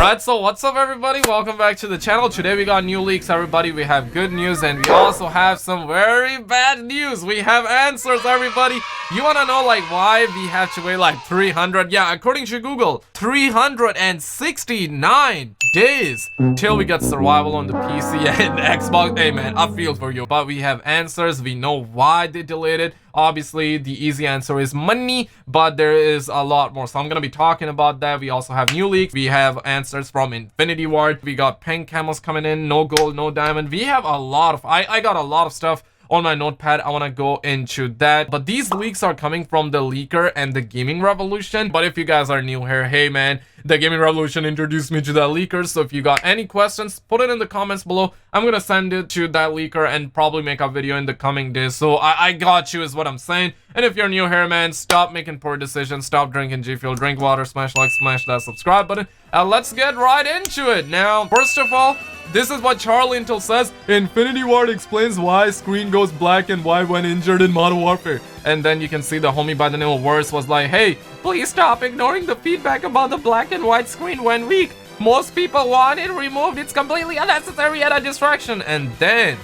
Alright, so what's up everybody? Welcome back to the channel. Today we got new leaks, everybody. We have good news and we also have some very bad news. We have answers, everybody. You wanna know like why we have to wait like 300, yeah, according to Google, 369 days till we get survival on the PC and Xbox. Hey man, I feel for you. But we have answers. We know why they delayed it. Obviously, the easy answer is money, but there is a lot more. So I'm gonna be talking about that. We also have new leaks. We have answers from Infinity Ward. We got pink camos coming in, no gold, no diamond. We have a lot of, I got a lot of stuff on my notepad. I want to go into that, but these leaks are coming from the leaker and the Gaming Revolution. But if you guys are new here, hey man, the Gaming Revolution introduced me to that leaker, so if you got any questions, put it in the comments below. I'm gonna send it to that leaker and probably make a video in the coming days. So I got you is what I'm saying. And if you're new here, man, stop making poor decisions, stop drinking G Fuel, drink water, smash like, smash that subscribe button, and let's get right into it. Now, first of all, this is what Charlie Intel says. Infinity Ward explains why screen goes black and white when injured in Modern Warfare. And then you can see the homie by the name of Worse was like, hey, please stop ignoring the feedback about the black and white screen when weak. Most people want it removed. It's completely unnecessary and a distraction. And then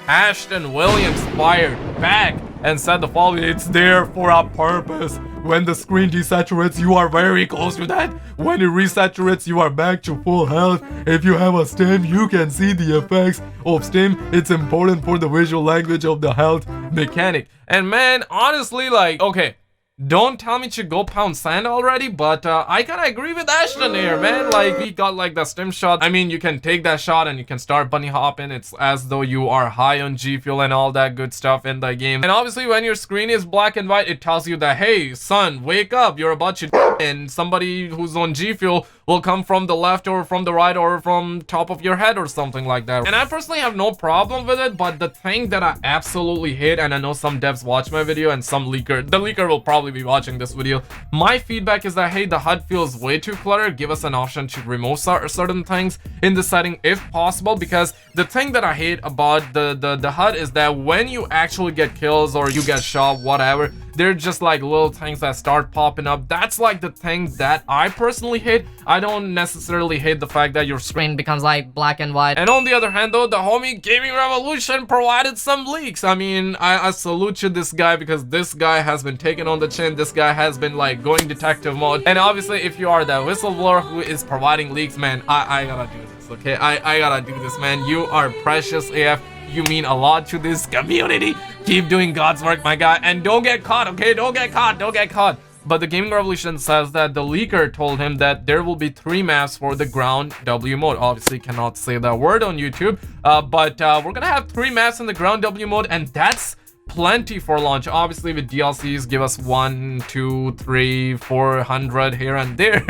Ashton Williams fired back and said the following: it's there for a purpose. When the screen desaturates, you are very close to that. When it resaturates, you are back to full health. If you have a stim, you can see the effects of stim. It's important for the visual language of the health mechanic. And man, honestly, like, okay, don't tell me to go pound sand already, but I kind of agree with Ashton here, man. Like, we got like the stim shot. I mean, you can take that shot and you can start bunny hopping. It's as though you are high on G Fuel and all that good stuff in the game. And obviously, when your screen is black and white, it tells you that, hey, son, wake up, you're about to and somebody who's on G Fuel will come from the left or from the right or from top of your head or something like that. And I personally have no problem with it, but the thing that I absolutely hate, and I know some devs watch my video and some leaker, the leaker will probably be watching this video, my feedback is that, hey, the HUD feels way too cluttered. Give us an option to remove certain things in the setting if possible, because the thing that I hate about the HUD is that when you actually get kills or you get shot, whatever, they're just like little things that start popping up. That's like the thing that I personally hate. I don't necessarily hate the fact that your screen becomes like black and white. And on the other hand though, the homie Gaming Revolution provided some leaks. I mean, I salute you, this guy, because this guy has been taken on the chin. This guy has been like going detective mode. And obviously, if you are that whistleblower who is providing leaks, man, I gotta do this, okay? I gotta do this, man. You are precious AF. You mean a lot to this community. Keep doing God's work, my guy, and don't get caught, okay? Don't get caught. But the Gaming Revolution says that the leaker told him that there will be 3 maps for the ground W mode. Obviously cannot say that word on YouTube, but we're gonna have 3 maps in the ground W mode, and that's plenty for launch. Obviously with DLCs, give us 1, 2, 3, 400 here and there.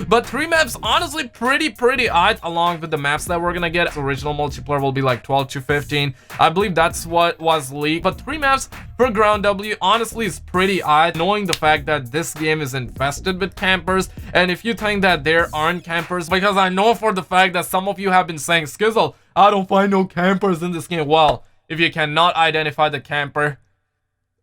But 3 maps, honestly pretty odd, along with the maps that we're gonna get. Original multiplayer will be like 12 to 15. I believe that's what was leaked. But 3 maps for ground W honestly is pretty odd, knowing the fact that this game is infested with campers. And if you think that there aren't campers, because I know for the fact that some of you have been saying, Skizzle, I don't find no campers in this game. Well, if you cannot identify the camper,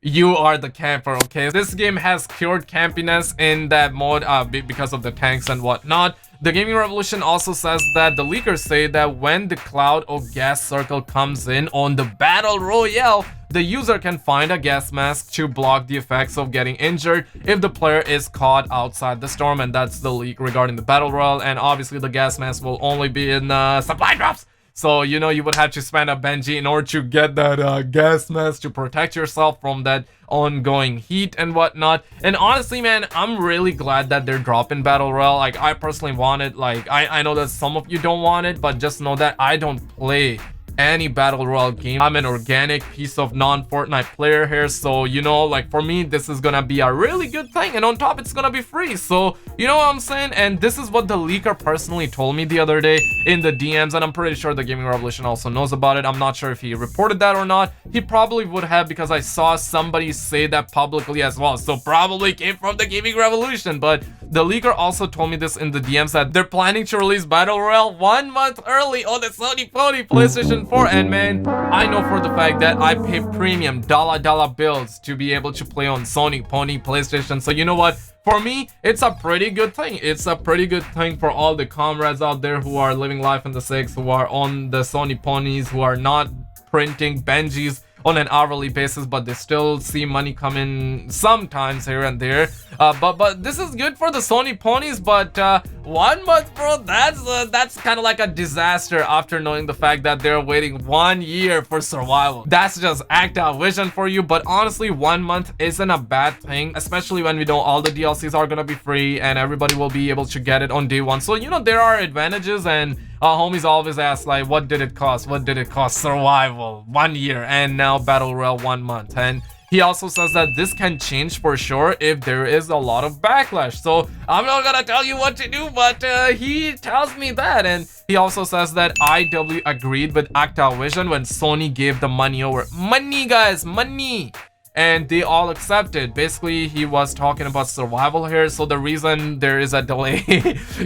you are the camper, okay? This game has cured campiness in that mode because of the tanks and whatnot. The Gaming Revolution also says that the leakers say that when the cloud or gas circle comes in on the Battle Royale, the user can find a gas mask to block the effects of getting injured if the player is caught outside the storm. And that's the leak regarding the Battle Royale. And obviously the gas mask will only be in supply drops. So, you know, you would have to spend a Benji in order to get that gas mask to protect yourself from that ongoing heat and whatnot. And honestly, man, I'm really glad that they're dropping Battle Royale. Like, I personally want it. Like, I know that some of you don't want it, but just know that I don't play any Battle Royale game. I'm an organic piece of non-Fortnite player here, so you know, like, for me this is gonna be a really good thing, and on top it's gonna be free. So you know what I'm saying? And this is what the leaker personally told me the other day in the DMs, and I'm pretty sure the Gaming Revolution also knows about it. I'm not sure if he reported that or not. He probably would have, because I saw somebody say that publicly as well, so probably came from the Gaming Revolution. But the leaker also told me this in the DMs, that they're planning to release Battle Royale 1 month early on the Sony PlayStation 4. And man, I know for the fact that I pay premium dollar bills to be able to play on Sony PlayStation. So you know what? for me, it's a pretty good thing. It's a pretty good thing for all the comrades out there who are living life in the six, who are on the Sony ponies, who are not printing Benjis on an hourly basis, but they still see money come in sometimes here and there. But this is good for the Sony ponies. But 1 month, bro, that's kind of like a disaster after knowing the fact that they're waiting 1 year for survival. That's just Activision for you. But honestly, 1 month isn't a bad thing, especially when we know all the DLCs are gonna be free and everybody will be able to get it on day one. So you know there are advantages, and homies always ask like, what did it cost? What did it cost? Survival 1 year, and now Battle Royale 1 month. And he also says that this can change for sure if there is a lot of backlash. So I'm not gonna tell you what to do, but he tells me that. And he also says that IW agreed with Activision when Sony gave the money over. Money, guys, money. And they all accepted. Basically, he was talking about survival here. So the reason there is a delay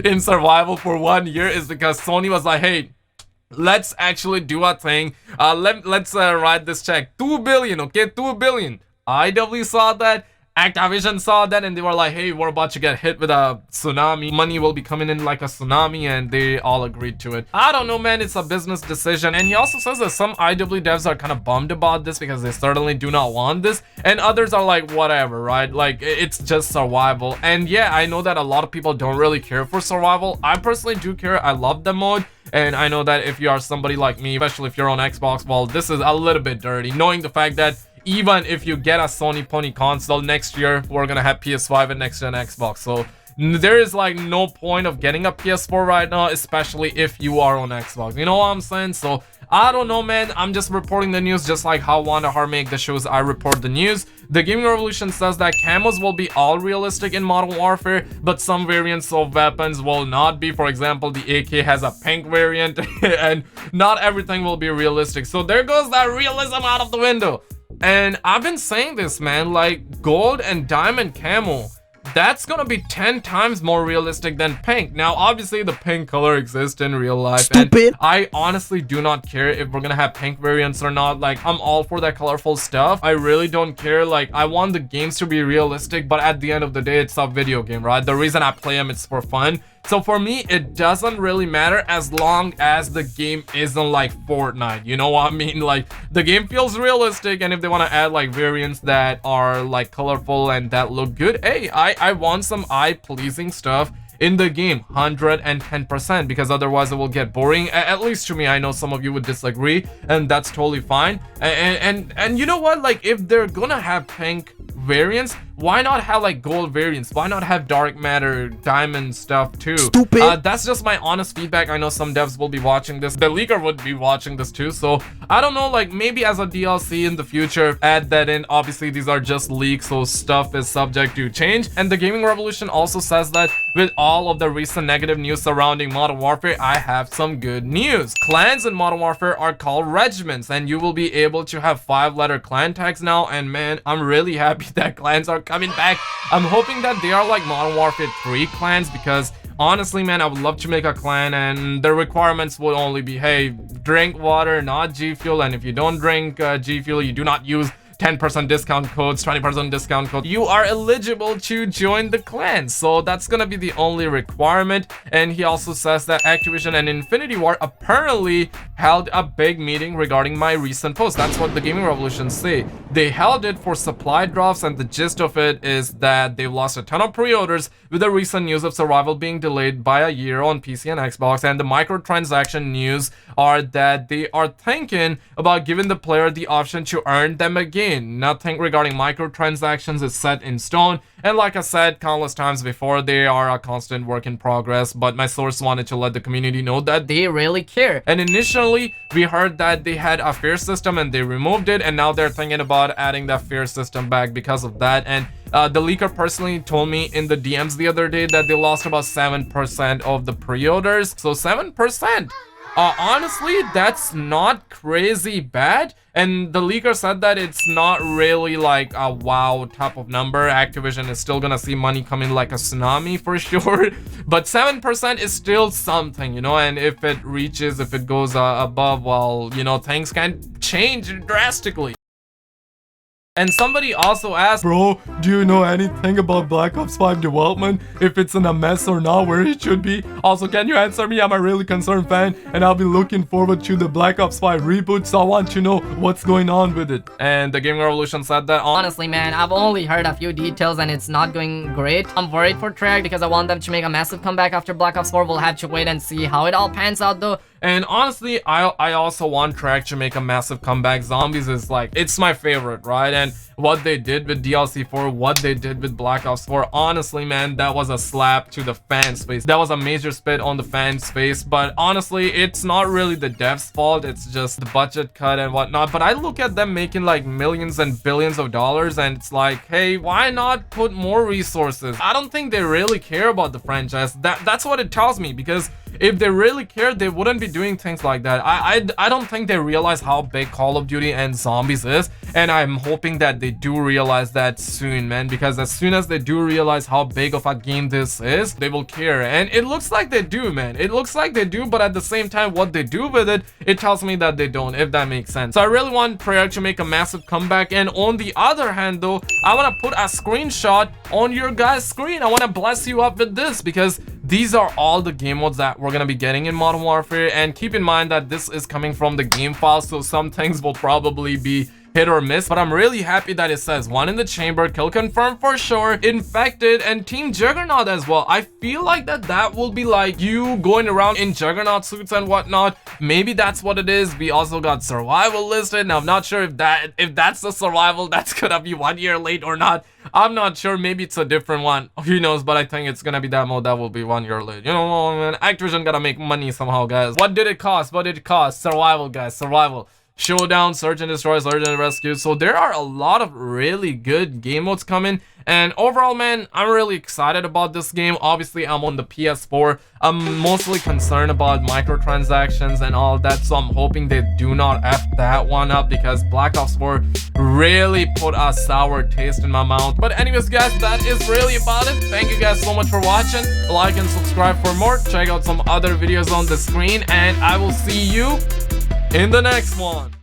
in survival for 1 year is because Sony was like, hey, let's actually do a thing. Let's write this check. 2 billion, okay? 2 billion. IW saw that. Activision saw that, and they were like, hey, we're about to get hit with a tsunami. Money will be coming in like a tsunami, and they all agreed to it. I don't know, man. It's a business decision. And he also says that some IW devs are kind of bummed about this because they certainly do not want this, and others are like, whatever, right? Like, it's just survival. And yeah, I know that a lot of people don't really care for survival. I personally do care. I love the mode. And I know that if you are somebody like me, especially if you're on Xbox, well, this is a little bit dirty, knowing the fact that even if you get a Sony Pony console next year, we're gonna have PS5 and next gen Xbox. So there is like no point of getting a PS4 right now, especially if you are on Xbox. You know what I'm saying? So I don't know, man. I'm just reporting the news, just like how WandaHar make the shows. I report the news. The Gaming Revolution says that camos will be all realistic in Modern Warfare, but some variants of weapons will not be. For example, the AK has a pink variant, and not everything will be realistic. So there goes that realism out of the window. And I've been saying this, man, like gold and diamond camo, that's gonna be 10 times more realistic than pink. Now, obviously, the pink color exists in real life. Stupid. And I honestly do not care if we're gonna have pink variants or not. Like, I'm all for that colorful stuff. I really don't care. Like, I want the games to be realistic, but at the end of the day, it's a video game, right? The reason I play them is for fun. So for me, it doesn't really matter as long as the game isn't like Fortnite. You know what I mean? Like, the game feels realistic, and if they want to add like variants that are like colorful and that look good, hey, I want some eye-pleasing stuff in the game, 110%, because otherwise it will get boring. At least to me. I know some of you would disagree, and that's totally fine. And you know what? Like, if they're gonna have pink variants, why not have like gold variants? Why not have dark matter, diamond stuff too? Stupid. That's just my honest feedback. I know some devs will be watching this. The leaker would be watching this too. So I don't know, like maybe as a DLC in the future, add that in. Obviously, these are just leaks, so stuff is subject to change. And the Gaming Revolution also says that with all of the recent negative news surrounding Modern Warfare, I have some good news. Clans in Modern Warfare are called regiments, and you will be able to have 5-letter clan tags now. And man, I'm really happy that clans are coming back. I'm hoping that they are like Modern Warfare 3 clans, because honestly, man, I would love to make a clan, and the requirements would only be, hey, drink water, not G Fuel, and if you don't drink G Fuel, you do not use 10% discount codes, 20% discount code, you are eligible to join the clan. So that's gonna be the only requirement. And he also says that Activision and Infinity Ward apparently held a big meeting regarding my recent post. That's what the Gaming Revolution say. They held it for supply drops, and the gist of it is that they've lost a ton of pre-orders with the recent news of Survival being delayed by a year on PC and Xbox. And the microtransaction news are that they are thinking about giving the player the option to earn them again. Nothing regarding microtransactions is set in stone, and like I said countless times before, they are a constant work in progress, but my source wanted to let the community know that they really care. And initially we heard that they had a fear system and they removed it, and now they're thinking about adding that fear system back because of that. And the leaker personally told me in the DMs the other day that they lost about 7% of the pre-orders. So 7%, honestly, that's not crazy bad. And the leaker said that it's not really like a wow type of number. Activision is still gonna see money coming like a tsunami for sure, but 7% is still something, you know. And if it reaches, if it goes above, well, you know, things can change drastically. And somebody also asked, bro, do you know anything about Black Ops 5 development? If it's in a mess or not, where it should be? Also, can you answer me? I'm a really concerned fan and I'll be looking forward to the Black Ops 5 reboot, so I want to know what's going on with it. And the Gaming Revolution said that honestly, man, I've only heard a few details and it's not going great. I'm worried for Treyarch because I want them to make a massive comeback after Black Ops 4. We'll have to wait and see how it all pans out though. And honestly, I also want Treyarch to make a massive comeback. Zombies is like, it's my favorite, right? And what they did with DLC 4, what they did with Black Ops 4, honestly, man, that was a slap to the fans' face. That was a major spit on the fans' face. But honestly, it's not really the devs' fault. It's just the budget cut and whatnot. But I look at them making like millions and billions of dollars, and it's like, hey, why not put more resources? I don't think they really care about the franchise. That's what it tells me, because if they really cared, they wouldn't be doing things like that. I don't think they realize how big Call of Duty and Zombies is, and I'm hoping that they do realize that soon, man, because as soon as they do realize how big of a game this is, they will care. And it looks like they do, man. It looks like they do, but at the same time, what they do with it, it tells me that they don't, if that makes sense. So I really want Treyarch to make a massive comeback. And on the other hand though, I want to put a screenshot on your guys' screen. I want to bless you up with this, because these are all the game modes that we're gonna be getting in Modern Warfare. And keep in mind that this is coming from the game file, so some things will probably be hit or miss, but I'm really happy that it says one in the chamber, kill confirmed for sure, infected, and team Juggernaut as well. I feel like that will be like you going around in Juggernaut suits and whatnot. Maybe that's what it is. We also got survival listed. Now I'm not sure if that's the survival that's gonna be 1 year late or not. I'm not sure. Maybe it's a different one, who knows, but I think it's gonna be that mode that will be 1 year late. You know, man, Activision gotta make money somehow, guys. What did it cost? What did it cost? Survival, guys, survival. Showdown, Search and Destroy, Search and Rescue. So there are a lot of really good game modes coming, and overall, man, I'm really excited about this game. Obviously, I'm on the PS4. I'm mostly concerned about microtransactions and all that, so I'm hoping they do not F that one up, because Black Ops 4 really put a sour taste in my mouth. But anyways, guys, that is really about it. Thank you guys so much for watching. Like and subscribe for more. Check out some other videos on the screen, and I will see you in the next one.